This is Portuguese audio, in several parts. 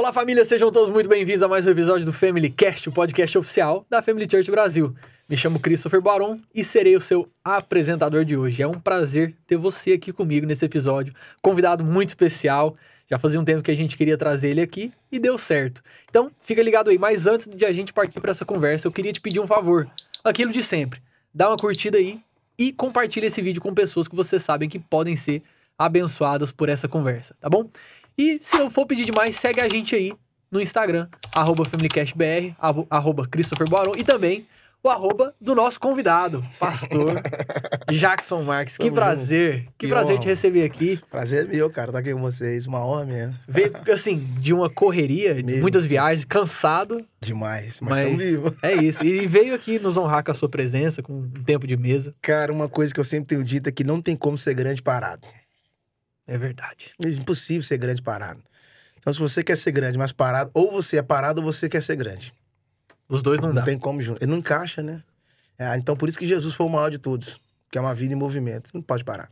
Olá, família, sejam todos muito bem-vindos a mais um episódio do Family Cast, o podcast oficial da Family Church Brasil. Me chamo Christopher Baron e serei o seu apresentador de hoje. É um prazer ter você aqui comigo nesse episódio, convidado muito especial. Já fazia um tempo que a gente queria trazer ele aqui e deu certo. Então, fica ligado aí. Mas antes de a gente partir para essa conversa, eu queria te pedir um favor. Aquilo de sempre. Dá uma curtida aí e compartilha esse vídeo com pessoas que vocês sabem que podem ser abençoadas por essa conversa, tá bom? E se não for pedir demais, segue a gente aí no Instagram, @FamilyCastBR, @Christopher Baron e também o @ do nosso convidado, pastor Jackson Marques. Que prazer, que prazer te receber aqui. Prazer é meu, cara, estar aqui com vocês, uma honra mesmo. Veio, assim, de uma correria, de muitas viagens, cansado. Demais, mas estamos vivos. É isso, e veio aqui nos honrar com a sua presença, com um tempo de mesa. Cara, uma coisa que eu sempre tenho dito é que não tem como ser grande parado. É verdade. É impossível ser grande parado. Então, se você quer ser grande, mas parado, ou você é parado ou você quer ser grande. Os dois não dá. Não tem como junto. Ele não encaixa, né? Então, por isso que Jesus foi o maior de todos. Que é uma vida em movimento. Você não pode parar.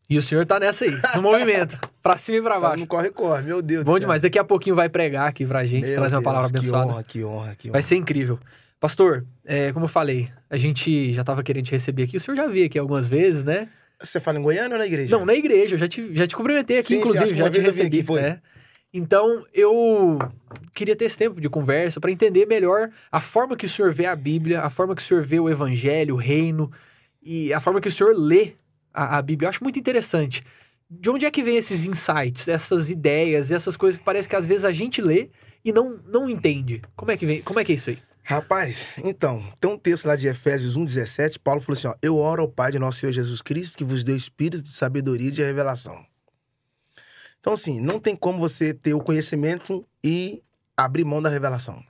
E o senhor tá nessa aí, no movimento. Pra cima e pra baixo. Não corre, meu Deus do céu. Bom demais. Daqui a pouquinho vai pregar aqui pra gente, trazer uma palavra abençoada. Que honra. Vai ser incrível. Pastor, como eu falei, a gente já tava querendo te receber aqui. O senhor já veio aqui algumas vezes, né? Você fala em Goiânia ou na igreja? Não, na igreja. Eu já te cumprimentei aqui, inclusive. Já te recebi. Aqui, né? Então, eu queria ter esse tempo de conversa para entender melhor a forma que o senhor vê a Bíblia, a forma que o senhor vê o Evangelho, o Reino, e a forma que o senhor lê a Bíblia. Eu acho muito interessante. De onde é que vem esses insights, essas ideias, essas coisas que parece que às vezes a gente lê e não entende? Como é que vem? Como é que é isso aí? Rapaz, então, tem um texto lá de Efésios 1,17, Paulo falou assim, ó, eu oro ao Pai de nosso Senhor Jesus Cristo, que vos deu espírito de sabedoria e de revelação. Então, assim, não tem como você ter o conhecimento e abrir mão da revelação.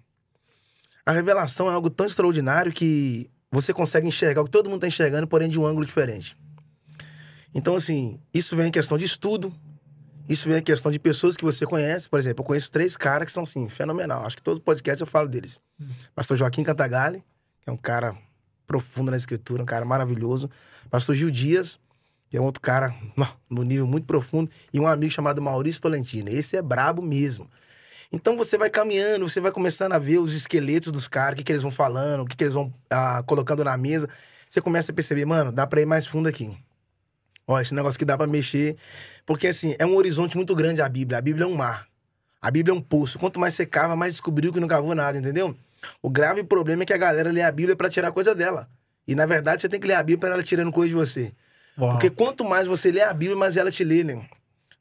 A revelação é algo tão extraordinário que você consegue enxergar o que todo mundo está enxergando, porém de um ângulo diferente. Então, assim, isso vem em questão de estudo, isso vem em questão de pessoas que você conhece. Por exemplo, eu conheço 3 caras que são, assim, fenomenal. Acho que todo podcast eu falo deles. Pastor Joaquim Cantagalli, que é um cara profundo na escritura, um cara maravilhoso. Pastor Gil Dias, que é um outro cara no nível muito profundo. E um amigo chamado Maurício Tolentino. Esse é brabo mesmo. Então você vai caminhando, você vai começando a ver os esqueletos dos caras, o que eles vão falando, o que eles vão colocando na mesa. Você começa a perceber, mano, dá pra ir mais fundo aqui. Ó, esse negócio que dá pra mexer. Porque, assim, é um horizonte muito grande a Bíblia. A Bíblia é um mar. A Bíblia é um poço. Quanto mais você cava, mais descobriu que não cavou nada, entendeu? O grave problema é que a galera lê a Bíblia pra tirar coisa dela. E, na verdade, você tem que ler a Bíblia pra ela tirando coisa de você. Uau. Porque quanto mais você lê a Bíblia, mais ela te lê, né?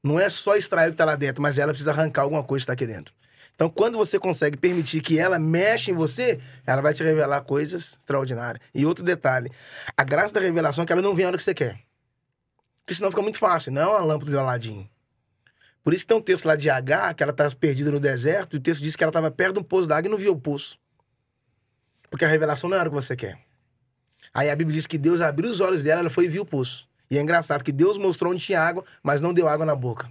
Não é só extrair o que tá lá dentro, mas ela precisa arrancar alguma coisa que tá aqui dentro. Então, quando você consegue permitir que ela mexa em você, ela vai te revelar coisas extraordinárias. E outro detalhe, a graça da revelação é que ela não vem a hora que você quer. Porque senão fica muito fácil, não é uma lâmpada de Aladim. Por isso que tem um texto lá de H, que ela estava perdida no deserto, e o texto diz que ela estava perto de um poço d'água e não via o poço. Porque a revelação não é a hora que você quer. Aí a Bíblia diz que Deus abriu os olhos dela, ela foi e viu o poço. E é engraçado que Deus mostrou onde tinha água, mas não deu água na boca.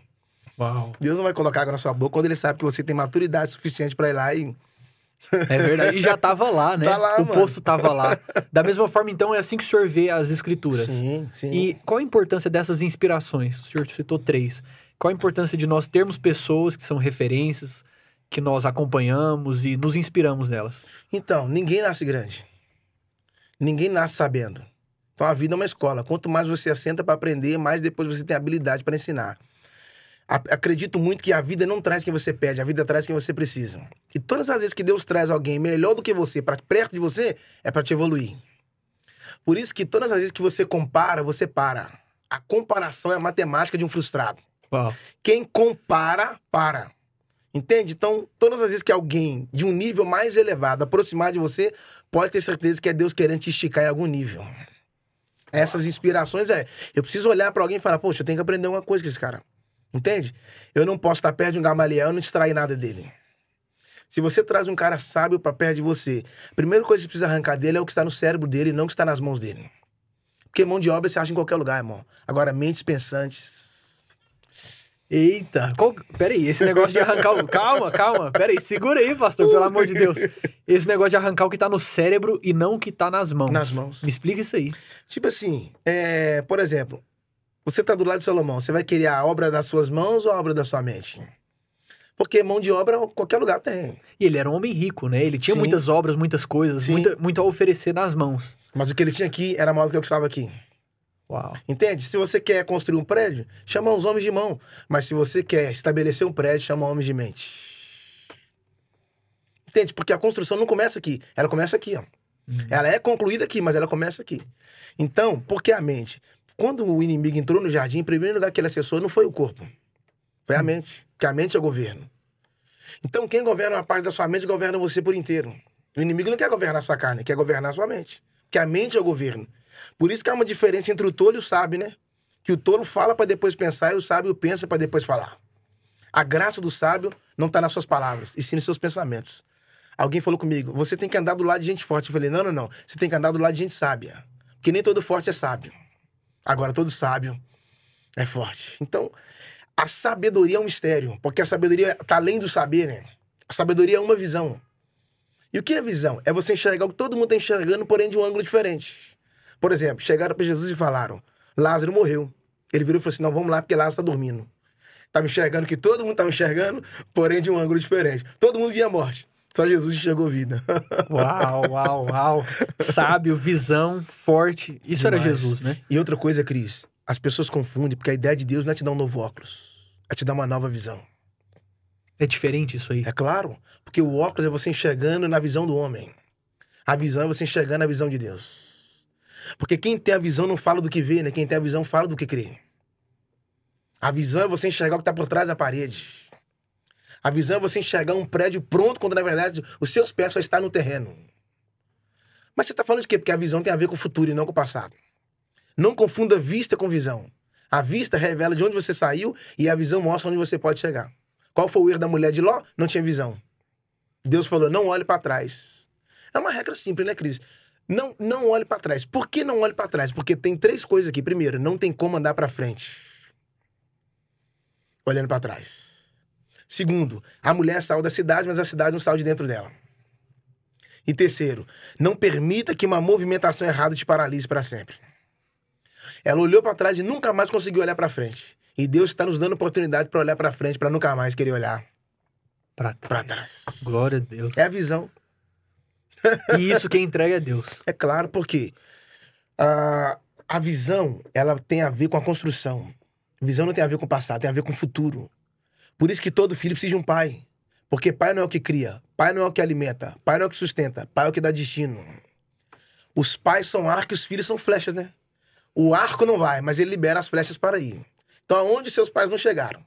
Uau. Deus não vai colocar água na sua boca quando ele sabe que você tem maturidade suficiente para ir lá e... É verdade, e já tava lá, né? Tá lá, o poço tava lá. Da mesma forma, então, é assim que o senhor vê as escrituras. Sim. E qual a importância dessas inspirações? O senhor citou 3. Qual a importância de nós termos pessoas que são referências, que nós acompanhamos e nos inspiramos nelas? Então, ninguém nasce grande. Ninguém nasce sabendo. Então, a vida é uma escola. Quanto mais você assenta para aprender, mais depois você tem habilidade para ensinar. Acredito muito que a vida não traz quem você pede, a vida traz quem você precisa. E todas as vezes que Deus traz alguém melhor do que você, para perto de você, é para te evoluir. Por isso que todas as vezes que você compara, você para. A comparação é a matemática de um frustrado. Uau. Quem compara, para. Entende? Então, todas as vezes que alguém de um nível mais elevado aproximar de você, pode ter certeza que é Deus querendo te esticar em algum nível. Essas inspirações eu preciso olhar para alguém e falar, poxa, eu tenho que aprender alguma coisa com esse cara. Entende? Eu não posso estar perto de um Gamaliel e não extrair nada dele. Se você traz um cara sábio para perto de você, a primeira coisa que você precisa arrancar dele é o que está no cérebro dele e não o que está nas mãos dele. Porque mão de obra você acha em qualquer lugar, irmão. Agora, mentes pensantes... Eita, peraí, esse negócio de arrancar o... Calma, peraí, segura aí, pastor, pelo amor de Deus. Esse negócio de arrancar o que tá no cérebro e não o que tá nas mãos. Nas mãos. Me explica isso aí. Tipo assim, por exemplo, você tá do lado de Salomão, você vai querer a obra das suas mãos ou a obra da sua mente? Porque mão de obra, qualquer lugar tem. E ele era um homem rico, né? Ele tinha Sim. muitas obras, muitas coisas, muito a oferecer nas mãos. Mas o que ele tinha aqui era maior do que o que estava aqui. Uau. Entende? Se você quer construir um prédio, chama os homens de mão. Mas se você quer estabelecer um prédio, chama homens de mente. Entende? Porque a construção não começa aqui. Ela começa aqui, ó. Ela é concluída aqui, mas ela começa aqui. Então, por que a mente? Quando o inimigo entrou no jardim, o primeiro lugar que ele acessou não foi o corpo. Foi a mente. Porque a mente é o governo. Então, quem governa uma parte da sua mente, governa você por inteiro. O inimigo não quer governar a sua carne, quer governar a sua mente. Porque a mente é o governo. Por isso que há uma diferença entre o tolo e o sábio, né? Que o tolo fala para depois pensar e o sábio pensa para depois falar. A graça do sábio não está nas suas palavras, e sim nos seus pensamentos. Alguém falou comigo, você tem que andar do lado de gente forte. Eu falei, não. Você tem que andar do lado de gente sábia. Porque nem todo forte é sábio. Agora, todo sábio é forte. Então, a sabedoria é um mistério. Porque a sabedoria está além do saber, né? A sabedoria é uma visão. E o que é visão? É você enxergar o que todo mundo está enxergando, porém de um ângulo diferente. Por exemplo, chegaram para Jesus e falaram, Lázaro morreu. Ele virou e falou assim, não, vamos lá porque Lázaro está dormindo. Estava enxergando o que todo mundo estava enxergando, porém de um ângulo diferente. Todo mundo via a morte. Só Jesus enxergou vida. Uau. Sábio, visão, forte. Isso Demais. era Jesus, né? E outra coisa, Cris, as pessoas confundem, porque a ideia de Deus não é te dar um novo óculos, é te dar uma nova visão. É diferente isso aí. É claro, porque o óculos é você enxergando na visão do homem. A visão é você enxergando na visão de Deus. Porque quem tem a visão não fala do que vê, né? Quem tem a visão fala do que crê. A visão é você enxergar o que está por trás da parede. A visão é você enxergar um prédio pronto, quando na verdade os seus pés só estão no terreno. Mas você está falando de quê? Porque a visão tem a ver com o futuro e não com o passado. Não confunda vista com visão. A vista revela de onde você saiu e a visão mostra onde você pode chegar. Qual foi o erro da mulher de Ló? Não tinha visão. Deus falou, não olhe para trás. É uma regra simples, né, Cris? Não olhe para trás. Por que não olhe para trás? Porque tem 3 coisas aqui. Primeiro, não tem como andar para frente olhando para trás. Segundo, a mulher saiu da cidade, mas a cidade não saiu de dentro dela. E terceiro, não permita que uma movimentação errada te paralise para sempre. Ela olhou para trás e nunca mais conseguiu olhar para frente. E Deus está nos dando oportunidade para olhar para frente, para nunca mais querer olhar para trás. Glória a Deus. É a visão. E isso quem entrega é Deus. É claro, porque a visão, ela tem a ver com a construção. Visão não tem a ver com o passado, tem a ver com o futuro. Por isso que todo filho precisa de um pai. Porque pai não é o que cria, pai não é o que alimenta, pai não é o que sustenta, pai é o que dá destino. Os pais são arco e os filhos são flechas, né? O arco não vai, mas ele libera as flechas para ir. Então, aonde seus pais não chegaram,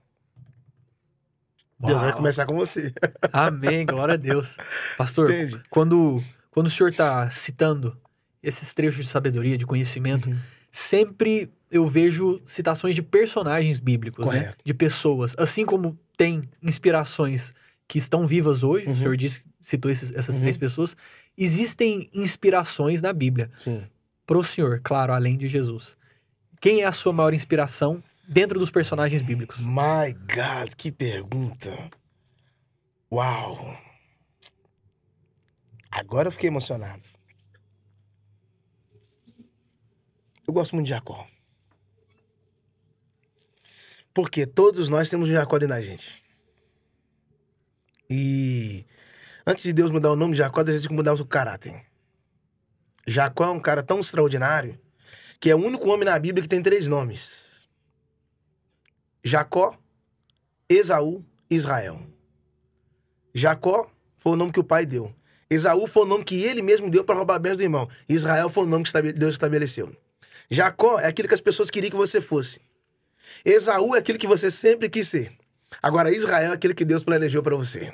Deus vai começar com você. Amém, glória a Deus. Pastor, Entende? quando o senhor está citando esses trechos de sabedoria, de conhecimento, sempre eu vejo citações de personagens bíblicos, né? De pessoas. Assim como tem inspirações que estão vivas hoje, o senhor citou essas 3 pessoas, existem inspirações na Bíblia. Sim. Para o senhor, claro, além de Jesus. Quem é a sua maior inspiração dentro dos personagens bíblicos? My God, que pergunta. Uau. Agora eu fiquei emocionado. Eu gosto muito de Jacó. Porque todos nós temos um Jacó dentro da gente. E antes de Deus mudar o nome de Jacó, Deus tem que mudar o seu caráter. Jacó é um cara tão extraordinário que é o único homem na Bíblia que tem 3 nomes. Jacó, Esaú e Israel. Jacó foi o nome que o pai deu. Esaú foi o nome que ele mesmo deu para roubar bens do irmão. Israel foi o nome que Deus estabeleceu. Jacó é aquilo que as pessoas queriam que você fosse. Esaú é aquilo que você sempre quis ser. Agora, Israel é aquilo que Deus planejou para você.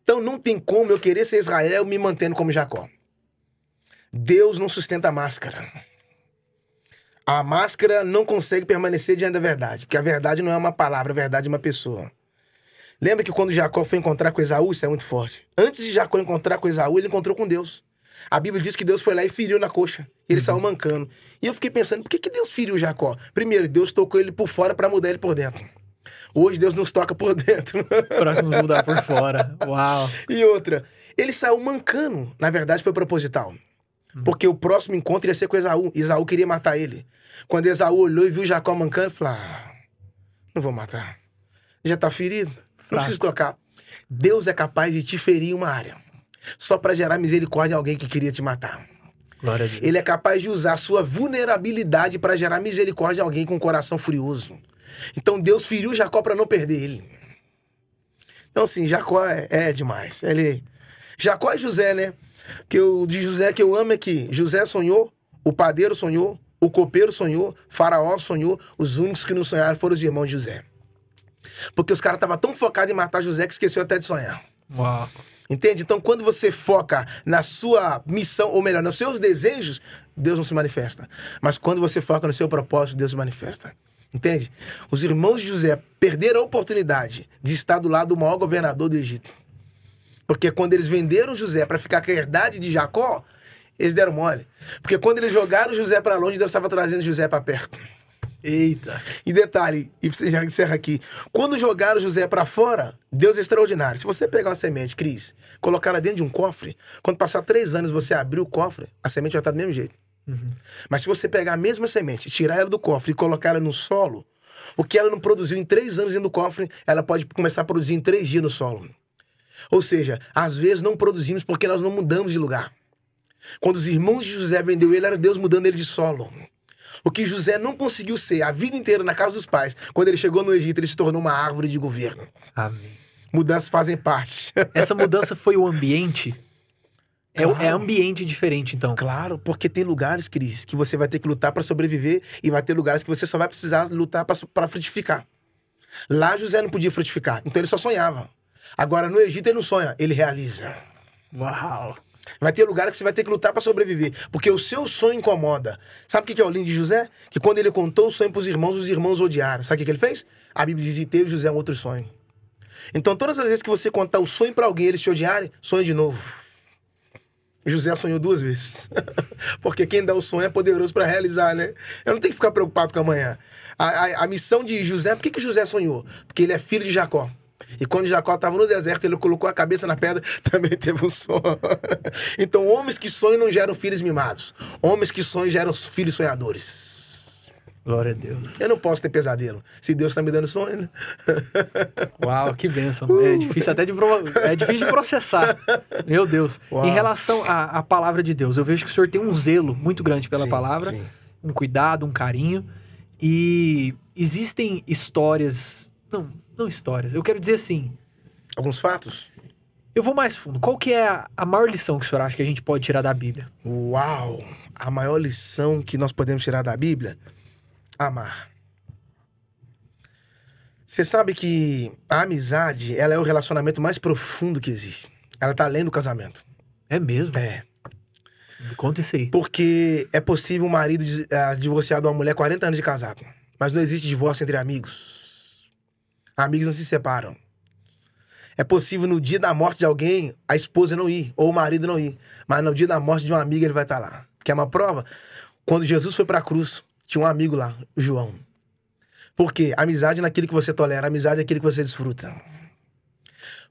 Então, não tem como eu querer ser Israel me mantendo como Jacó. Deus não sustenta a máscara. A máscara não consegue permanecer diante da verdade, porque a verdade não é uma palavra, a verdade é uma pessoa. Lembra que quando Jacó foi encontrar com Esaú, isso é muito forte. Antes de Jacó encontrar com Esaú, ele encontrou com Deus. A Bíblia diz que Deus foi lá e feriu na coxa. Ele saiu mancando. E eu fiquei pensando, por que Deus feriu Jacó? Primeiro, Deus tocou ele por fora para mudar ele por dentro. Hoje Deus nos toca por dentro. Para nos mudar por fora. Uau. E outra, ele saiu mancando. Na verdade, foi proposital. Porque o próximo encontro ia ser com Esaú. Esaú queria matar ele. Quando Esaú olhou e viu Jacó mancando, ele falou, não vou matar. Já tá ferido. Não preciso tocar. Deus é capaz de te ferir em uma área, só para gerar misericórdia em alguém que queria te matar. Glória a Deus. Ele é capaz de usar a sua vulnerabilidade para gerar misericórdia em alguém com um coração furioso. Então Deus feriu Jacó para não perder ele. Então assim, Jacó é demais. Jacó e José, né? Que de José que eu amo é que José sonhou, o padeiro sonhou, o copeiro sonhou, Faraó sonhou, os únicos que não sonharam foram os irmãos de José. Porque os caras estavam tão focados em matar José que esqueceu até de sonhar. Uau. Entende? Então, quando você foca na sua missão, ou melhor, nos seus desejos, Deus não se manifesta. Mas quando você foca no seu propósito, Deus se manifesta. Entende? Os irmãos de José perderam a oportunidade de estar do lado do maior governador do Egito. Porque quando eles venderam José para ficar com a herdade de Jacó, eles deram mole. Porque quando eles jogaram José para longe, Deus estava trazendo José para perto. Eita. E detalhe, e você já encerra aqui, quando jogaram José para fora, Deus é extraordinário. Se você pegar uma semente, Cris, colocar ela dentro de um cofre, quando passar 3 anos você abrir o cofre, a semente vai estar do mesmo jeito. Mas se você pegar a mesma semente, tirar ela do cofre e colocar ela no solo, o que ela não produziu em 3 anos dentro do cofre, ela pode começar a produzir em 3 dias no solo. Ou seja, às vezes não produzimos porque nós não mudamos de lugar. Quando os irmãos de José vendeu ele, era Deus mudando ele de solo. O que José não conseguiu ser a vida inteira na casa dos pais, quando ele chegou no Egito, ele se tornou uma árvore de governo. Amém. Mudanças fazem parte. Essa mudança foi o ambiente? Claro. É ambiente diferente, então. Claro, porque tem lugares, Cris, que você vai ter que lutar para sobreviver e vai ter lugares que você só vai precisar lutar para frutificar. Lá José não podia frutificar, então ele só sonhava. Agora no Egito ele não sonha, ele realiza. Uau. Vai ter lugares que você vai ter que lutar para sobreviver, porque o seu sonho incomoda. Sabe o que é o lindo de José? Que quando ele contou o sonho para os irmãos odiaram. Sabe o que ele fez? A Bíblia diz, e teve José um outro sonho. Então todas as vezes que você contar o sonho para alguém e eles te odiarem, sonhe de novo. José sonhou 2 vezes. Porque quem dá o sonho é poderoso para realizar, né? Eu não tenho que ficar preocupado com amanhã. A missão de José, por que José sonhou? Porque ele é filho de Jacó. E quando Jacó estava no deserto, ele colocou a cabeça na pedra, também teve um sonho. Então, homens que sonham não geram filhos mimados. Homens que sonham geram filhos sonhadores. Glória a Deus. Eu não posso ter pesadelo. Se Deus está me dando sonho, né? Uau, que bênção. É difícil até de processar. Meu Deus. Uau. Em relação à palavra de Deus, eu vejo que o senhor tem um zelo muito grande pela Sim, palavra, sim. um cuidado, um carinho. E existem histórias... Não histórias. Eu quero dizer assim... Alguns fatos? Eu vou mais fundo. Qual que é a maior lição que o senhor acha que a gente pode tirar da Bíblia? Uau! A maior lição que nós podemos tirar da Bíblia? Amar. Você sabe que a amizade, ela é o relacionamento mais profundo que existe. Ela tá além do casamento. É mesmo? É. Me conta isso aí. Porque é possível um marido divorciar de uma mulher 40 anos de casado. Mas não existe divórcio entre amigos. Amigos não se separam. É possível no dia da morte de alguém, a esposa não ir, ou o marido não ir. Mas no dia da morte de uma amiga, ele vai estar lá. Quer uma prova? Quando Jesus foi para a cruz, tinha um amigo lá, o João. Por quê? Amizade naquilo que você tolera, amizade é aquilo que você desfruta.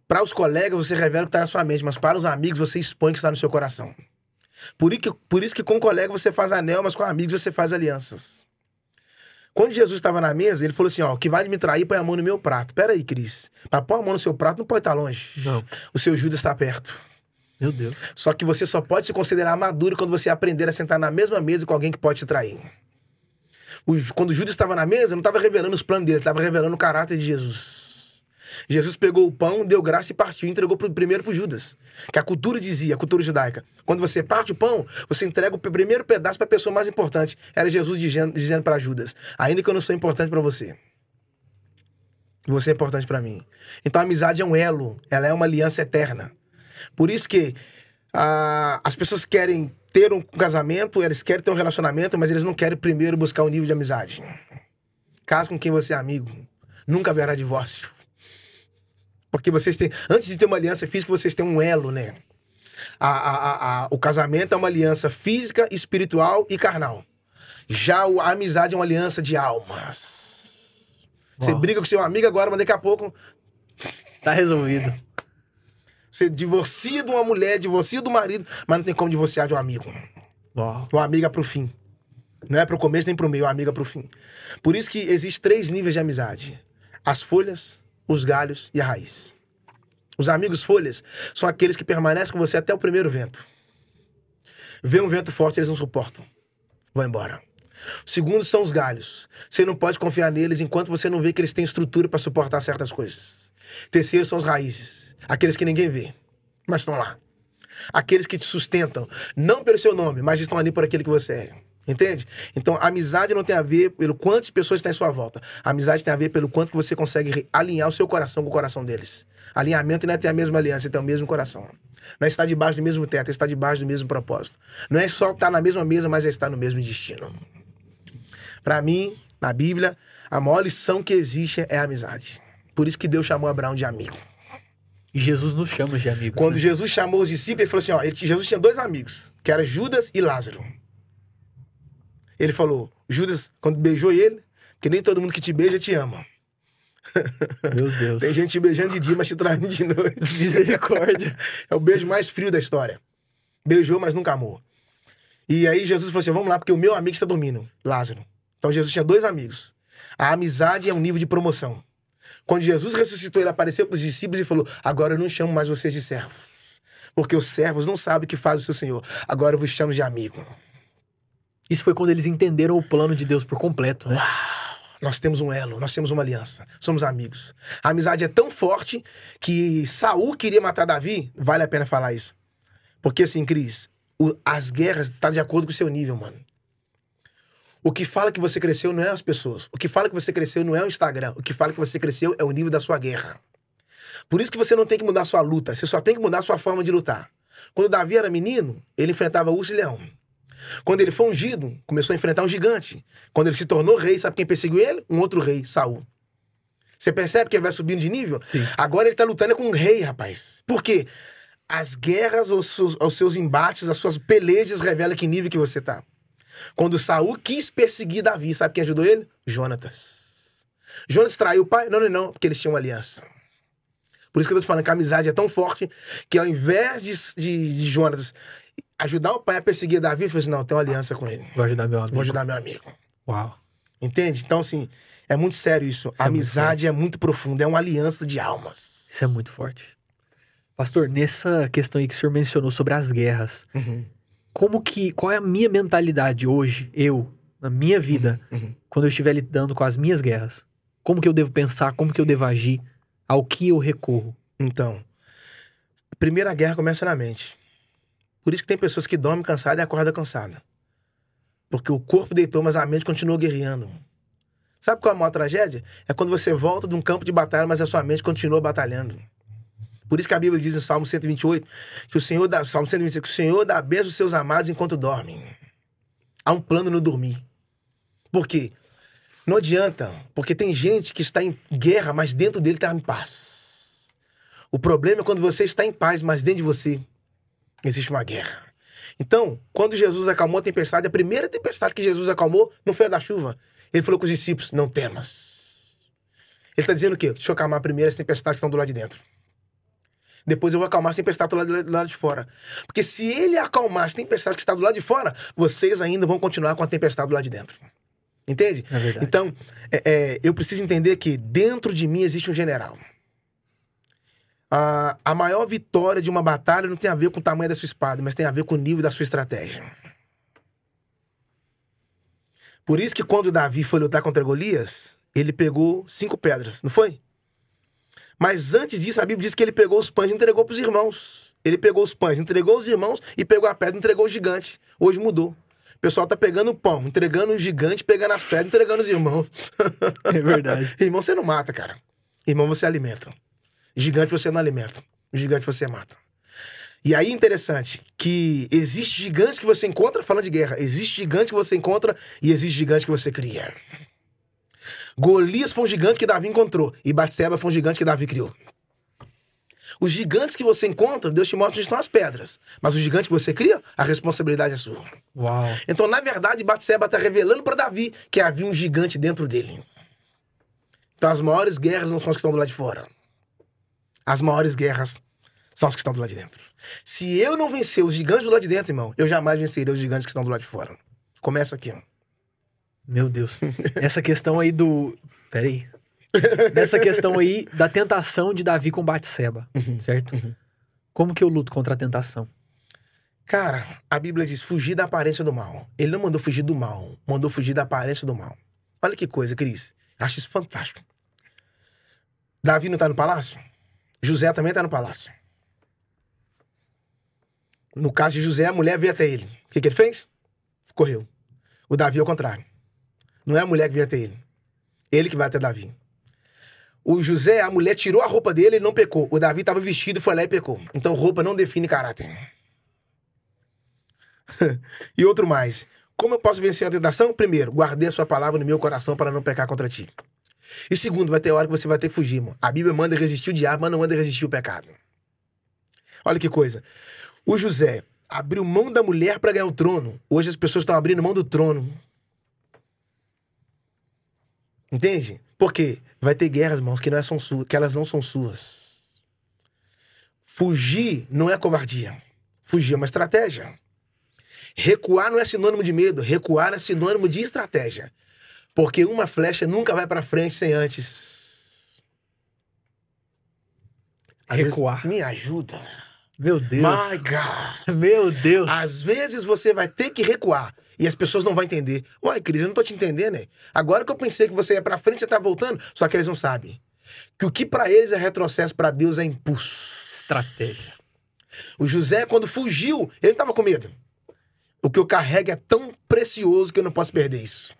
Para os colegas, você revela o que está na sua mente, mas para os amigos, você expõe o que está no seu coração. Por isso que com colega você faz anel, mas com amigos você faz alianças. Quando Jesus estava na mesa, ele falou assim, ó, que vai me trair, põe a mão no meu prato. Pera aí, Cris. Para pôr a mão no seu prato não pode estar longe. Não. O seu Judas está perto. Meu Deus. Só que você só pode se considerar maduro quando você aprender a sentar na mesma mesa com alguém que pode te trair. Quando Judas estava na mesa, não estava revelando os planos dele, estava revelando o caráter de Jesus. Jesus pegou o pão, deu graça e partiu, entregou primeiro para Judas. Que a cultura dizia, a cultura judaica, quando você parte o pão, você entrega o primeiro pedaço para a pessoa mais importante. Era Jesus dizendo para Judas, ainda que eu não sou importante para você, você é importante para mim. Então a amizade é um elo, ela é uma aliança eterna. Por isso que as pessoas querem ter um casamento, eles querem ter um relacionamento, mas eles não querem primeiro buscar um nível de amizade. Casa com quem você é amigo, nunca haverá divórcio. Porque vocês têm, antes de ter uma aliança física, vocês têm um elo, né? O casamento é uma aliança física, espiritual e carnal. Já a amizade é uma aliança de almas. Você briga com seu amigo agora, mas daqui a pouco... Tá resolvido. Você divorcia de uma mulher, divorcia do marido, mas não tem como divorciar de um amigo. Uau. Uma amiga pro fim. Não é pro começo nem pro meio, uma amiga pro fim. Por isso que existem 3 níveis de amizade. As folhas, os galhos e a raiz. Os amigos folhas são aqueles que permanecem com você até o primeiro vento. Vê um vento forte, eles não suportam. Vão embora. O segundo são os galhos. Você não pode confiar neles enquanto você não vê que eles têm estrutura para suportar certas coisas. Terceiro são as raízes. Aqueles que ninguém vê, mas estão lá. Aqueles que te sustentam, não pelo seu nome, mas estão ali por aquele que você é. Entende? Então, a amizade não tem a ver pelo quantas pessoas estão em sua volta. A amizade tem a ver pelo quanto que você consegue alinhar o seu coração com o coração deles. Alinhamento não é ter a mesma aliança, é ter o mesmo coração. Não é estar debaixo do mesmo teto, é estar debaixo do mesmo propósito. Não é só estar na mesma mesa, mas é estar no mesmo destino. Para mim, na Bíblia, a maior lição que existe é a amizade. Por isso que Deus chamou Abraão de amigo. E Jesus nos chama de amigos. Quando né? Jesus chamou os discípulos, ele falou assim, ó, Jesus tinha 2 amigos, que eram Judas e Lázaro. Ele falou, Judas, quando beijou ele, que nem todo mundo que te beija te ama. Meu Deus. Tem gente te beijando de dia, mas te traindo de noite. Misericórdia. É o beijo mais frio da história. Beijou, mas nunca amou. E aí Jesus falou assim, vamos lá, porque o meu amigo está dormindo, Lázaro. Então Jesus tinha 2 amigos. A amizade é um nível de promoção. Quando Jesus ressuscitou, ele apareceu para os discípulos e falou, agora eu não chamo mais vocês de servos, porque os servos não sabem o que faz o seu Senhor. Agora eu vos chamo de amigo. Isso foi quando eles entenderam o plano de Deus por completo, né? Uau! Nós temos um elo, nós temos uma aliança, somos amigos. A amizade é tão forte que Saul queria matar Davi, vale a pena falar isso. Porque assim, Cris, as guerras estão de acordo com o seu nível, mano. O que fala que você cresceu não é as pessoas. O que fala que você cresceu não é o Instagram. O que fala que você cresceu é o nível da sua guerra. Por isso que você não tem que mudar sua luta, você só tem que mudar a sua forma de lutar. Quando Davi era menino, ele enfrentava urso e leão. Quando ele foi ungido, começou a enfrentar um gigante. Quando ele se tornou rei, sabe quem perseguiu ele? Um outro rei, Saul. Você percebe que ele vai subindo de nível? Sim. Agora ele tá lutando com um rei, rapaz. Por quê? As guerras, os seus embates, as suas pelejas revelam que nível que você tá. Quando Saul quis perseguir Davi, sabe quem ajudou ele? Jonatas. Jonatas traiu o pai? Não, porque eles tinham uma aliança. Por isso que eu tô te falando que a amizade é tão forte que ao invés de Jonatas ajudar o pai a perseguir Davi, ele falou assim, não, tem uma aliança com ele. Vou ajudar meu amigo. Vou ajudar meu amigo. Uau. Entende? Então, assim, é muito sério isso. A amizade é muito profunda, é uma aliança de almas. Isso é muito forte. Pastor, nessa questão aí que o senhor mencionou sobre as guerras, qual é a minha mentalidade hoje, na minha vida, quando eu estiver lidando com as minhas guerras? Como que eu devo pensar, como que eu devo agir, ao que eu recorro? Então, a primeira guerra começa na mente. Por isso que tem pessoas que dormem cansadas e acordam cansadas. Porque o corpo deitou, mas a mente continuou guerreando. Sabe qual é a maior tragédia? É quando você volta de um campo de batalha, mas a sua mente continua batalhando. Por isso que a Bíblia diz em Salmo 128, que Salmo 125, que o Senhor dá bênção aos seus amados enquanto dormem. Há um plano no dormir. Por quê? Não adianta, porque tem gente que está em guerra, mas dentro dele está em paz. O problema é quando você está em paz, mas dentro de você existe uma guerra. Então, quando Jesus acalmou a tempestade, a primeira tempestade que Jesus acalmou não foi a da chuva. Ele falou com os discípulos, não temas. Ele está dizendo o quê? Deixa eu acalmar primeiro as tempestades que estão do lado de dentro. Depois eu vou acalmar as tempestades do lado de fora. Porque se ele acalmar as tempestades que estão do lado de fora, vocês ainda vão continuar com a tempestade do lado de dentro. Entende? É verdade. Então, eu preciso entender que dentro de mim existe um general. A maior vitória de uma batalha não tem a ver com o tamanho da sua espada, mas tem a ver com o nível da sua estratégia. Por isso que quando Davi foi lutar contra Golias, ele pegou 5 pedras, não foi? Mas antes disso, a Bíblia diz que ele pegou os pães e entregou para os irmãos. Ele pegou os pães, entregou os irmãos e pegou a pedra e entregou o gigante. Hoje mudou. O pessoal tá pegando o pão, entregando o gigante, pegando as pedras, entregando os irmãos. É verdade. Irmão você não mata, cara. Irmão você alimenta. Gigante você não alimenta. Gigante você mata. E aí interessante que existe gigantes que você encontra, falando de guerra, existe gigante que você encontra e existe gigante que você cria. Golias foi um gigante que Davi encontrou e Batseba foi um gigante que Davi criou. Os gigantes que você encontra, Deus te mostra onde estão as pedras. Mas o gigante que você cria, a responsabilidade é sua. Uau. Então, na verdade, Batseba está revelando para Davi que havia um gigante dentro dele. Então, as maiores guerras não são as que estão do lado de fora. As maiores guerras são as que estão do lado de dentro. Se eu não vencer os gigantes do lado de dentro, irmão, eu jamais vencerei os gigantes que estão do lado de fora. Começa aqui, ó. Meu Deus. Essa questão aí do... Peraí. Nessa questão aí da tentação de Davi com Batseba, certo? Como que eu luto contra a tentação? Cara, a Bíblia diz fugir da aparência do mal. Ele não mandou fugir do mal, mandou fugir da aparência do mal. Olha que coisa, Cris. Acho isso fantástico. Davi não tá no palácio? José também tá no palácio. No caso de José, a mulher veio até ele. O que ele fez? Correu. O Davi é o contrário. Não é a mulher que veio até ele. Ele que vai até Davi. O José, a mulher tirou a roupa dele e não pecou. O Davi estava vestido, foi lá e pecou. Então roupa não define caráter. E outro mais. Como eu posso vencer a tentação? Primeiro, guardei a sua palavra no meu coração para não pecar contra ti. E segundo, vai ter hora que você vai ter que fugir, irmão. A Bíblia manda resistir o diabo, mas não manda resistir o pecado. Olha que coisa. O José abriu mão da mulher para ganhar o trono. Hoje as pessoas estão abrindo mão do trono. Entende? Por quê? Vai ter guerras, irmãos, que elas não são suas. Fugir não é covardia. Fugir é uma estratégia. Recuar não é sinônimo de medo. Recuar é sinônimo de estratégia. Porque uma flecha nunca vai para frente sem antes. Recuar. Me ajuda. Meu Deus. My God. Meu Deus. Às vezes você vai ter que recuar. E as pessoas não vão entender. Uai, Cris, eu não tô te entendendo, né? Agora que eu pensei que você ia pra frente, você tá voltando. Só que eles não sabem. Que o que pra eles é retrocesso, pra Deus é impulso. Estratégia. O José, quando fugiu, ele não tava com medo. O que eu carrego é tão precioso que eu não posso perder isso.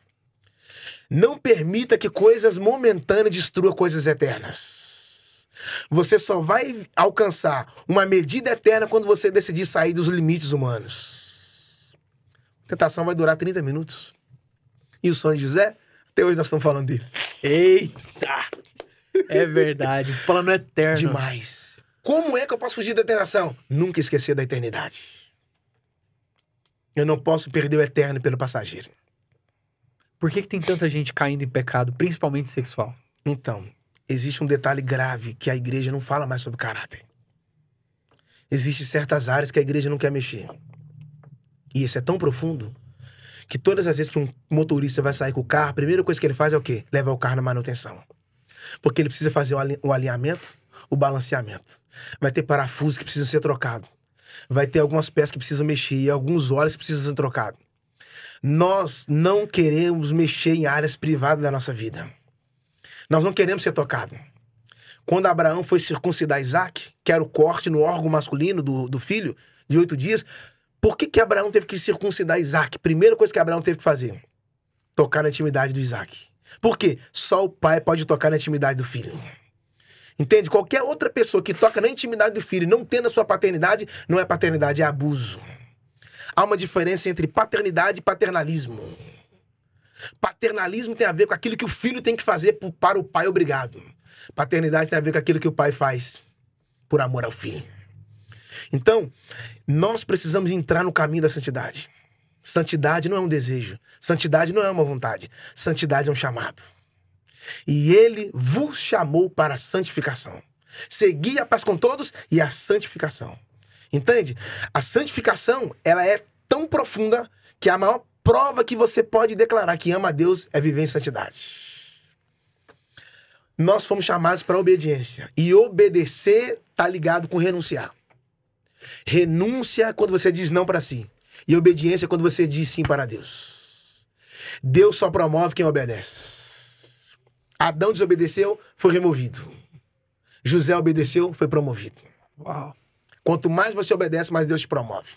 Não permita que coisas momentâneas destruam coisas eternas. Você só vai alcançar uma medida eterna quando você decidir sair dos limites humanos. A tentação vai durar 30 minutos. E o sonho de José? Até hoje nós estamos falando dele. Eita! É verdade. O plano eterno. Demais. Como é que eu posso fugir da tentação? Nunca esquecer da eternidade. Eu não posso perder o eterno pelo passageiro. Por que tem tanta gente caindo em pecado, principalmente sexual? Então, existe um detalhe grave que a igreja não fala mais sobre caráter. Existem certas áreas que a igreja não quer mexer. E isso é tão profundo que todas as vezes que um motorista vai sair com o carro, a primeira coisa que ele faz é o quê? Leva o carro na manutenção. Porque ele precisa fazer o alinhamento, o balanceamento. Vai ter parafusos que precisam ser trocados. Vai ter algumas peças que precisam mexer, alguns óleos que precisam ser trocados. Nós não queremos mexer em áreas privadas da nossa vida. Nós não queremos ser tocados. Quando Abraão foi circuncidar Isaac, que era o corte no órgão masculino do filho, de 8 dias, por que Abraão teve que circuncidar Isaac? Primeira coisa que Abraão teve que fazer, tocar na intimidade do Isaac. Por quê? Só o pai pode tocar na intimidade do filho. Entende? Qualquer outra pessoa que toca na intimidade do filho, não tendo a sua paternidade, não é paternidade, é abuso. Há uma diferença entre paternidade e paternalismo. Paternalismo tem a ver com aquilo que o filho tem que fazer para o pai obrigado. Paternidade tem a ver com aquilo que o pai faz por amor ao filho. Então, nós precisamos entrar no caminho da santidade. Santidade não é um desejo. Santidade não é uma vontade. Santidade é um chamado. E ele vos chamou para a santificação. Segui a paz com todos e a santificação. Entende? A santificação, ela é tão profunda que a maior prova que você pode declarar que ama a Deus é viver em santidade. Nós fomos chamados para a obediência. E obedecer está ligado com renunciar. Renúncia é quando você diz não para si. E obediência é quando você diz sim para Deus. Deus só promove quem obedece. Adão desobedeceu, foi removido. José obedeceu, foi promovido. Uau. Quanto mais você obedece, mais Deus te promove.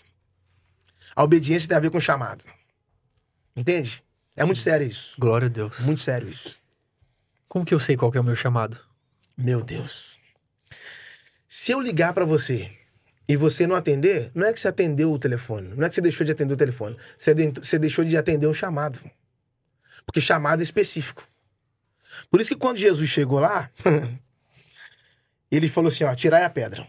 A obediência tem a ver com chamado. Entende? É muito sério isso. Glória a Deus. Muito sério isso. Como que eu sei qual que é o meu chamado? Meu Deus. Se eu ligar pra você e você não atender, não é que você atendeu o telefone. Não é que você deixou de atender o telefone. Você deixou de atender um chamado. Porque chamado é específico. Por isso que quando Jesus chegou lá, ele falou assim, ó, tirai a pedra.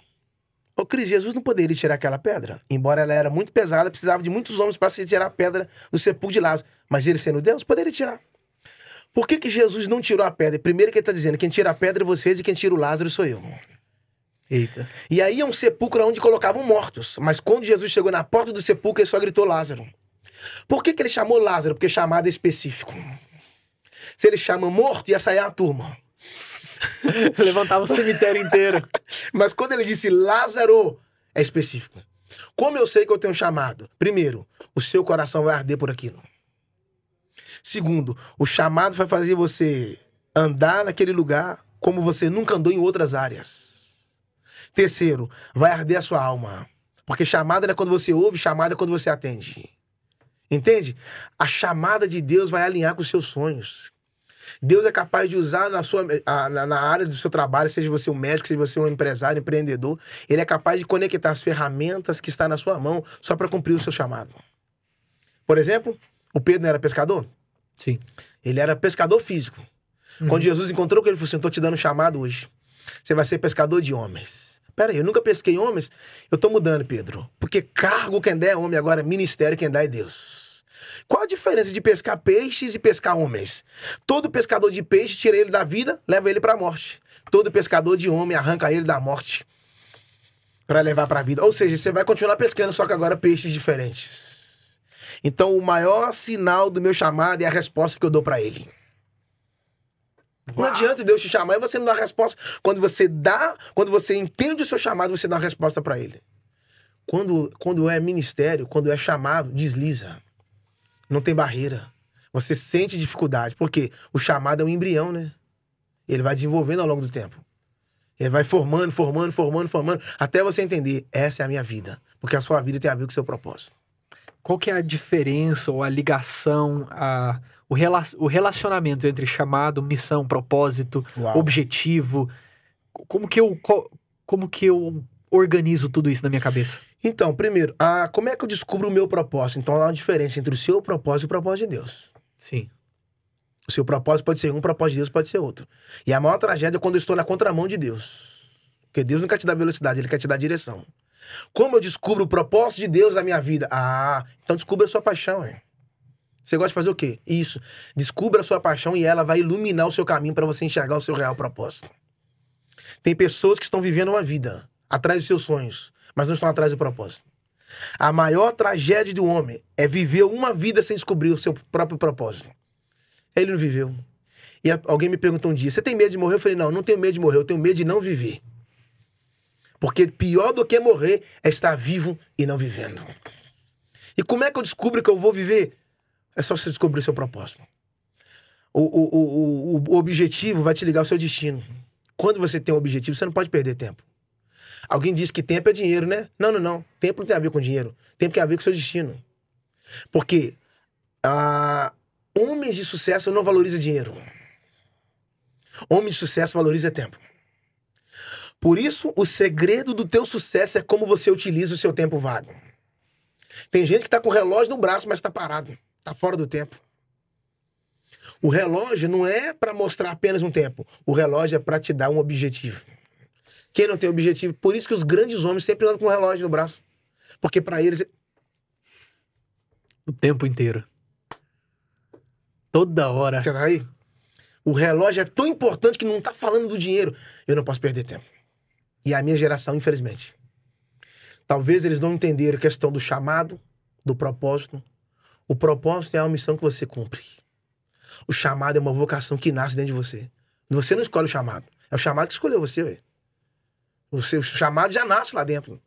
Ô Cris, Jesus não poderia tirar aquela pedra. Embora ela era muito pesada, precisava de muitos homens para se tirar a pedra do sepulcro de Lázaro. Mas ele sendo Deus, poderia tirar. Por que Jesus não tirou a pedra? Primeiro que ele está dizendo, quem tira a pedra é vocês e quem tira o Lázaro sou eu. Eita. E aí é um sepulcro onde colocavam mortos. Mas quando Jesus chegou na porta do sepulcro, ele só gritou Lázaro. Por que ele chamou Lázaro? Porque chamado é específico. Se ele chama morto, ia sair a turma. Levantava o cemitério inteiro. Mas quando ele disse Lázaro, é específico. Como eu sei que eu tenho um chamado? Primeiro, o seu coração vai arder por aquilo. Segundo, o chamado vai fazer você andar naquele lugar como você nunca andou em outras áreas. Terceiro, vai arder a sua alma. Porque chamada não é quando você ouve, chamada é quando você atende. Entende? A chamada de Deus vai alinhar com os seus sonhos. Deus é capaz de usar na área do seu trabalho, seja você um médico, seja você um empresário, empreendedor, ele é capaz de conectar as ferramentas que estão na sua mão só para cumprir o seu chamado. Por exemplo, o Pedro não era pescador? Sim. Ele era pescador físico. Quando Jesus encontrou com ele, ele falou assim, estou te dando um chamado hoje. Você vai ser pescador de homens. Pera aí, eu nunca pesquei homens. Eu tô mudando, Pedro. Porque cargo quem dá é homem, agora ministério quem dá é Deus. Qual a diferença de pescar peixes e pescar homens? Todo pescador de peixe tira ele da vida, leva ele para a morte. Todo pescador de homem arranca ele da morte para levar para a vida. Ou seja, você vai continuar pescando, só que agora peixes diferentes. Então, o maior sinal do meu chamado é a resposta que eu dou para ele. Não adianta Deus te chamar e você não dá a resposta. Quando você entende o seu chamado, você dá a resposta para ele. Quando é ministério, quando é chamado, desliza. Não tem barreira. Você sente dificuldade. Porque o chamado é um embrião, né? Ele vai desenvolvendo ao longo do tempo. Ele vai formando, até você entender, essa é a minha vida. Porque a sua vida tem a ver com o seu propósito. Qual que é a diferença ou a ligação, o relacionamento entre chamado, missão, propósito, objetivo? Como que eu organizo tudo isso na minha cabeça? Então, primeiro, como é que eu descubro o meu propósito? Então, há uma diferença entre o seu propósito e o propósito de Deus. Sim. O seu propósito pode ser um, o propósito de Deus pode ser outro. E a maior tragédia é quando eu estou na contramão de Deus. Porque Deus não quer te dar velocidade, Ele quer te dar direção. Como eu descubro o propósito de Deus na minha vida? Então descubra a sua paixão, hein? Você gosta de fazer o quê? Isso. Descubra a sua paixão e ela vai iluminar o seu caminho para você enxergar o seu real propósito. Tem pessoas que estão vivendo uma vida atrás dos seus sonhos, mas não estão atrás do propósito. A maior tragédia do homem é viver uma vida sem descobrir o seu próprio propósito. Ele não viveu. E alguém me perguntou um dia, você tem medo de morrer? Eu falei, não tenho medo de morrer, eu tenho medo de não viver. Porque pior do que morrer é estar vivo e não vivendo. E como é que eu descubro que eu vou viver? É só você descobrir o seu propósito. O objetivo vai te ligar ao seu destino. Quando você tem um objetivo, você não pode perder tempo. Alguém diz que tempo é dinheiro, né? Não. Tempo não tem a ver com dinheiro. Tempo tem a ver com o seu destino. Porque homens de sucesso não valorizam dinheiro. Homem de sucesso valoriza tempo. Por isso, o segredo do teu sucesso é como você utiliza o seu tempo vago. Tem gente que tá com o relógio no braço, mas tá parado. Tá fora do tempo. O relógio não é para mostrar apenas um tempo. O relógio é para te dar um objetivo. Quem não tem objetivo? Por isso que os grandes homens sempre andam com o relógio no braço. Porque para eles... O tempo inteiro. Toda hora. Você tá aí? O relógio é tão importante que não tá falando do dinheiro. Eu não posso perder tempo. E a minha geração, infelizmente. Talvez eles não entenderam a questão do chamado, do propósito. O propósito é a missão que você cumpre. O chamado é uma vocação que nasce dentro de você. Você não escolhe o chamado. É o chamado que escolheu você, ué. O seu chamado já nasce lá dentro.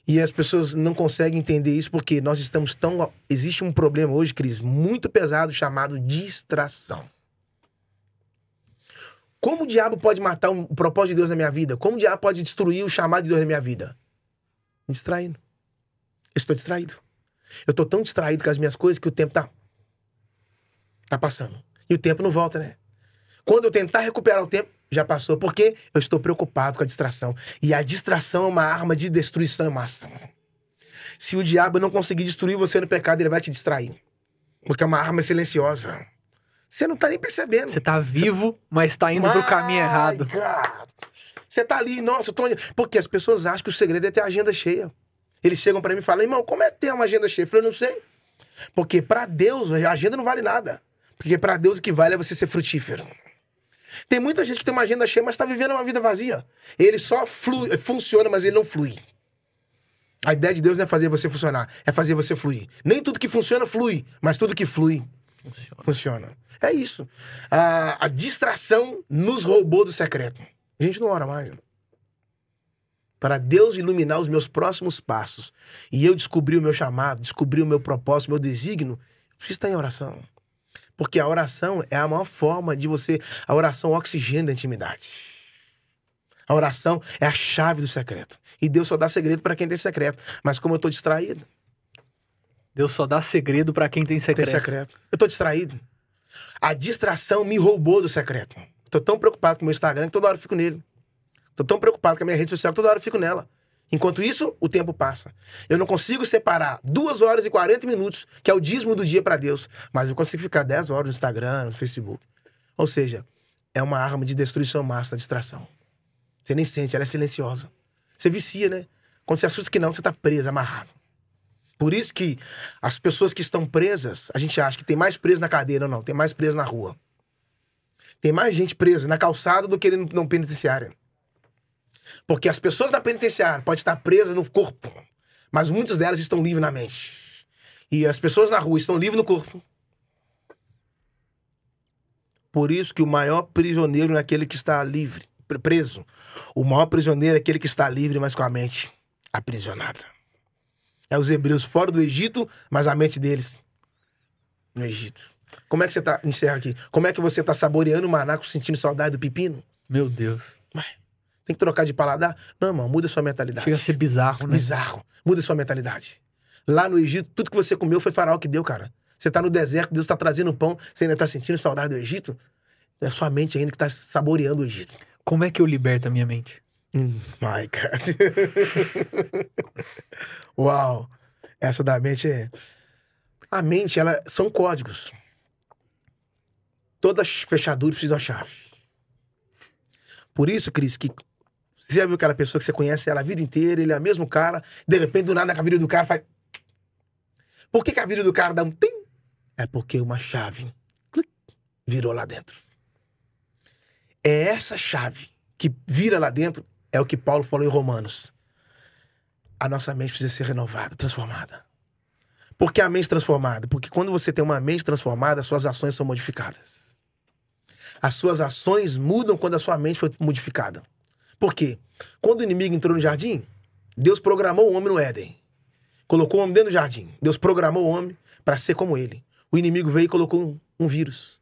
E as pessoas não conseguem entender isso porque nós estamos tão... Existe um problema hoje, Cris, muito pesado, chamado distração. Como o diabo pode matar o propósito de Deus na minha vida? Como o diabo pode destruir o chamado de Deus na minha vida? Me distraindo. Eu estou distraído. Eu estou tão distraído com as minhas coisas que o tempo tá passando. E o tempo não volta, né? Quando eu tentar recuperar o tempo, já passou. Porque eu estou preocupado com a distração. E a distração é uma arma de destruição em massa. Se o diabo não conseguir destruir você no pecado, ele vai te distrair. Porque é uma arma silenciosa. Você não tá nem percebendo. Você tá vivo, mas tá indo pro caminho errado. Você tá ali, nossa, eu tô... Porque as pessoas acham que o segredo é ter a agenda cheia. Eles chegam pra mim e falam, irmão, como é ter uma agenda cheia? Eu falei, eu não sei. Porque pra Deus, a agenda não vale nada. Porque pra Deus o que vale é você ser frutífero. Tem muita gente que tem uma agenda cheia, mas tá vivendo uma vida vazia. Ele só funciona, mas ele não flui. A ideia de Deus não é fazer você funcionar, é fazer você fluir. Nem tudo que funciona, flui, mas tudo que flui, funciona. É isso. A distração nos roubou do secreto. A gente não ora mais. Para Deus iluminar os meus próximos passos e eu descobrir o meu chamado, descobrir o meu propósito, o meu desígnio, eu preciso estar em oração. Porque a oração é a maior forma de você... A oração oxigena a intimidade. A oração é a chave do secreto. E Deus só dá segredo para quem tem secreto. Mas como eu estou distraído... Deus só dá segredo para quem tem secreto. Eu estou distraído. A distração me roubou do secreto. Estou tão preocupado com o meu Instagram que toda hora eu fico nele. Estou tão preocupado com a minha rede social que toda hora eu fico nela. Enquanto isso, o tempo passa. Eu não consigo separar 2 horas e 40 minutos, que é o dízimo do dia para Deus. Mas eu consigo ficar 10 horas no Instagram, no Facebook. Ou seja, é uma arma de destruição massa, a distração. Você nem sente, ela é silenciosa. Você vicia, né? Quando você assusta que não, você está preso, amarrado. Por isso que as pessoas que estão presas, a gente acha que tem mais preso na cadeia. Não, tem mais preso na rua. Tem mais gente presa na calçada do que no penitenciário. Porque as pessoas da penitenciária podem estar presas no corpo, mas muitas delas estão livres na mente. E as pessoas na rua estão livres no corpo. Por isso que o maior prisioneiro não é aquele que está livre, preso. O maior prisioneiro é aquele que está livre, mas com a mente aprisionada. É os hebreus fora do Egito, mas a mente deles no Egito. Como é que você está... Encerra aqui. Como é que você está saboreando o maná, sentindo saudade do pepino? Meu Deus. Ué, tem que trocar de paladar? Não, irmão, muda sua mentalidade. Chega a ser bizarro, né? Bizarro. Muda sua mentalidade. Lá no Egito, tudo que você comeu foi faraó que deu, cara. Você tá no deserto, Deus tá trazendo pão, você ainda tá sentindo saudade do Egito? É a sua mente ainda que tá saboreando o Egito. Como é que eu liberto a minha mente? My God. Uau. Essa da mente é... A mente, ela são códigos. Toda fechadura precisa de uma chave. Por isso, Cris, que você já viu aquela pessoa que você conhece ela a vida inteira, ele é o mesmo cara, de repente, do nada, a vida do cara faz... Por que a vida do cara dá um tim? É porque uma chave virou lá dentro. É essa chave que vira lá dentro, é o que Paulo falou em Romanos. A nossa mente precisa ser renovada, transformada. Por que a mente transformada? Porque quando você tem uma mente transformada, as suas ações são modificadas. As suas ações mudam quando a sua mente foi modificada. Por quê? Quando o inimigo entrou no jardim, Deus programou o homem no Éden. Colocou o homem dentro do jardim. Deus programou o homem para ser como ele. O inimigo veio e colocou um vírus.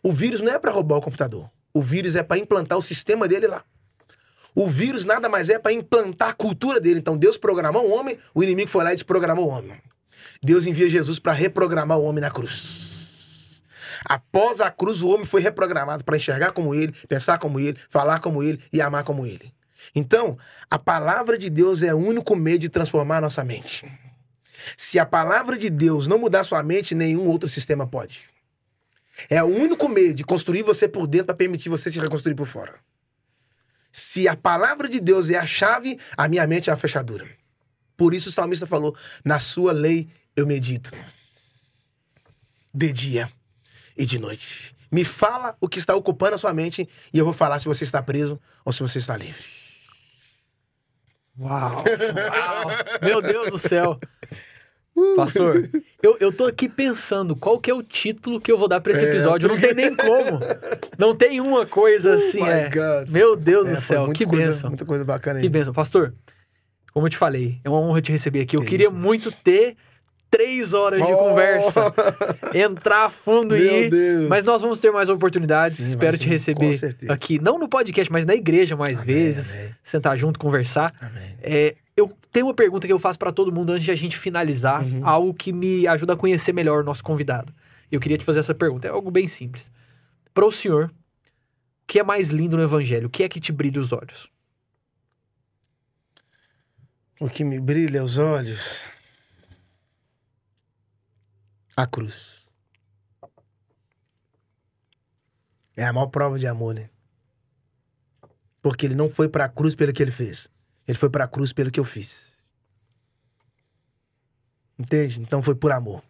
O vírus não é para roubar o computador. O vírus é para implantar o sistema dele lá. O vírus nada mais é para implantar a cultura dele. Então Deus programou o homem, o inimigo foi lá e desprogramou o homem. Deus envia Jesus para reprogramar o homem na cruz. Após a cruz, o homem foi reprogramado para enxergar como ele, pensar como ele, falar como ele e amar como ele. Então, a palavra de Deus é o único meio de transformar a nossa mente. Se a palavra de Deus não mudar sua mente, nenhum outro sistema pode. É o único meio de construir você por dentro para permitir você se reconstruir por fora. Se a palavra de Deus é a chave, a minha mente é a fechadura. Por isso o salmista falou, na sua lei eu medito. De dia e de noite. Me fala o que está ocupando a sua mente e eu vou falar se você está preso ou se você está livre. Uau, uau. Meu Deus do céu. Pastor, eu tô aqui pensando qual que é o título que eu vou dar pra esse episódio. Não tem nem como. Não tem uma coisa assim. Meu Deus do céu, que bênção. Muita coisa bacana aí. Que bênção. Pastor, como eu te falei, é uma honra te receber aqui. Eu queria muito ter 3 horas de conversa. Entrar a fundo aí. Mas nós vamos ter mais oportunidades. Sim, espero te receber aqui. Não no podcast, mas na igreja mais vezes. Amém. Sentar junto, conversar. Eu tenho uma pergunta que eu faço pra todo mundo antes de a gente finalizar. Algo que me ajuda a conhecer melhor o nosso convidado. Eu queria te fazer essa pergunta. É algo bem simples. Para o senhor, o que é mais lindo no evangelho? O que é que te brilha os olhos? O que me brilha os olhos... A cruz. É a maior prova de amor, né? Porque ele não foi para a cruz pelo que ele fez. Ele foi para a cruz pelo que eu fiz. Entende? Então foi por amor.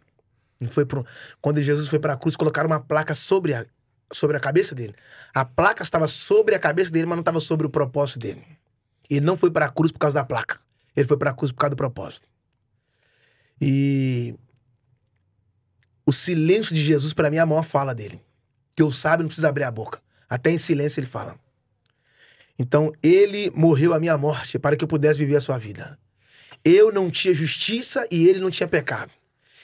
Não foi por... Quando Jesus foi para a cruz, colocaram uma placa sobre a cabeça dele. A placa estava sobre a cabeça dele, mas não estava sobre o propósito dele. Ele não foi para a cruz por causa da placa. Ele foi para a cruz por causa do propósito. E... O silêncio de Jesus, pra mim, é a maior fala dele. Que o sábio não precisa abrir a boca. Até em silêncio ele fala. Então, ele morreu a minha morte para que eu pudesse viver a sua vida. Eu não tinha justiça e ele não tinha pecado.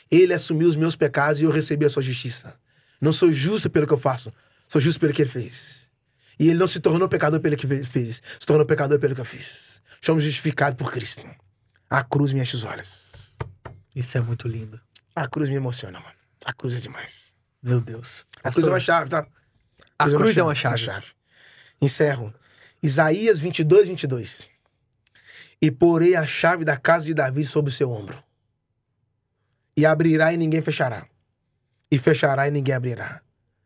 Ele assumiu os meus pecados e eu recebi a sua justiça. Não sou justo pelo que eu faço, sou justo pelo que ele fez. E ele não se tornou pecador pelo que ele fez, se tornou pecador pelo que eu fiz. Somos justificados por Cristo. A cruz me enche os olhos. Isso é muito lindo. A cruz me emociona, mano. A cruz é demais. Meu Deus. A cruz é uma chave, tá? A cruz é uma chave. Encerro. Isaías 22, 22. E porei a chave da casa de Davi sobre o seu ombro. E abrirá e ninguém fechará. E fechará e ninguém abrirá.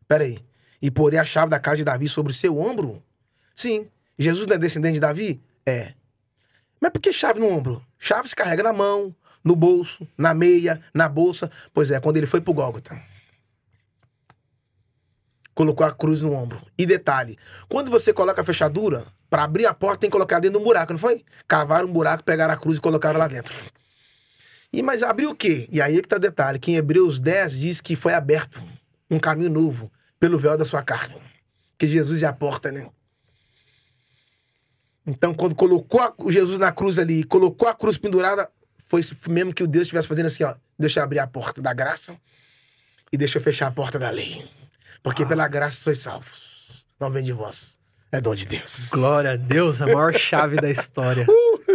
Peraí. E porei a chave da casa de Davi sobre o seu ombro? Sim. Jesus não é descendente de Davi? É. Mas por que chave no ombro? Chave se carrega na mão, no bolso, na meia, na bolsa. Pois é, quando ele foi pro Gólgota. Colocou a cruz no ombro. E detalhe, quando você coloca a fechadura, para abrir a porta tem que colocar dentro de um buraco, não foi? Cavaram um buraco, pegaram a cruz e colocaram lá dentro. E mas abriu o quê? E aí que tá o detalhe, que em Hebreus 10 diz que foi aberto um caminho novo pelo véu da sua carne. Que Jesus é a porta, né? Então quando colocou Jesus na cruz ali, colocou a cruz pendurada, foi mesmo que o Deus estivesse fazendo assim, ó, deixa eu abrir a porta da graça e deixa eu fechar a porta da lei. Porque pela graça sois salvos. Não vem de vós. É dom de Deus. Glória a Deus, a maior chave da história.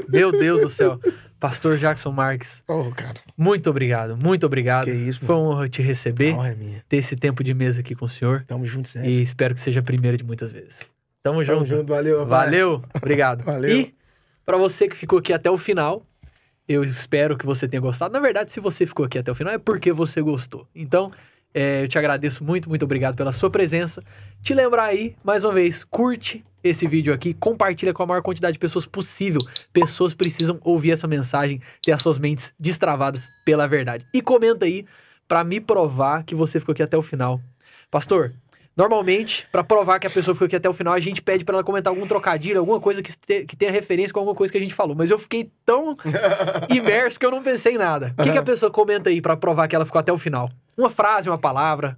Meu Deus do céu. Pastor Jackson Marques. Oh, cara. Muito obrigado, muito obrigado. Que isso, foi uma honra te receber. A honra é minha. Ter esse tempo de mesa aqui com o senhor. Tamo junto sempre. E espero que seja a primeira de muitas vezes. Tamo junto. Valeu, papai. Valeu, obrigado. Valeu. E pra você que ficou aqui até o final, eu espero que você tenha gostado. Na verdade, se você ficou aqui até o final, é porque você gostou. Então, eu te agradeço muito, muito obrigado pela sua presença. Te lembrar aí, mais uma vez, curte esse vídeo aqui, compartilha com a maior quantidade de pessoas possível. Pessoas precisam ouvir essa mensagem, ter as suas mentes destravadas pela verdade. E comenta aí pra me provar que você ficou aqui até o final. Pastor, normalmente, pra provar que a pessoa ficou aqui até o final, a gente pede pra ela comentar algum trocadilho, alguma coisa que tenha referência com alguma coisa que a gente falou. Mas eu fiquei tão imerso que eu não pensei em nada. O que a pessoa comenta aí pra provar que ela ficou até o final? Uma frase, uma palavra.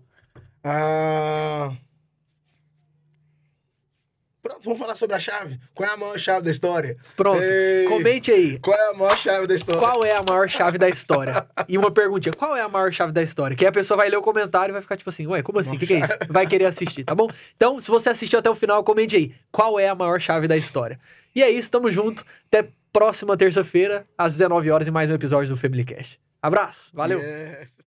Pronto, vamos falar sobre a chave. Qual é a maior chave da história? Pronto, comente aí. Qual é a maior chave da história? Qual é a maior chave da história? E uma perguntinha, qual é a maior chave da história? Que aí a pessoa vai ler o comentário e vai ficar tipo assim, ué, como assim? O que é isso? Vai querer assistir, tá bom? Então, se você assistiu até o final, comente aí. Qual é a maior chave da história? E é isso, tamo junto. Até próxima terça-feira, às 19 horas, em mais um episódio do Family Cast. Abraço, valeu! Yes.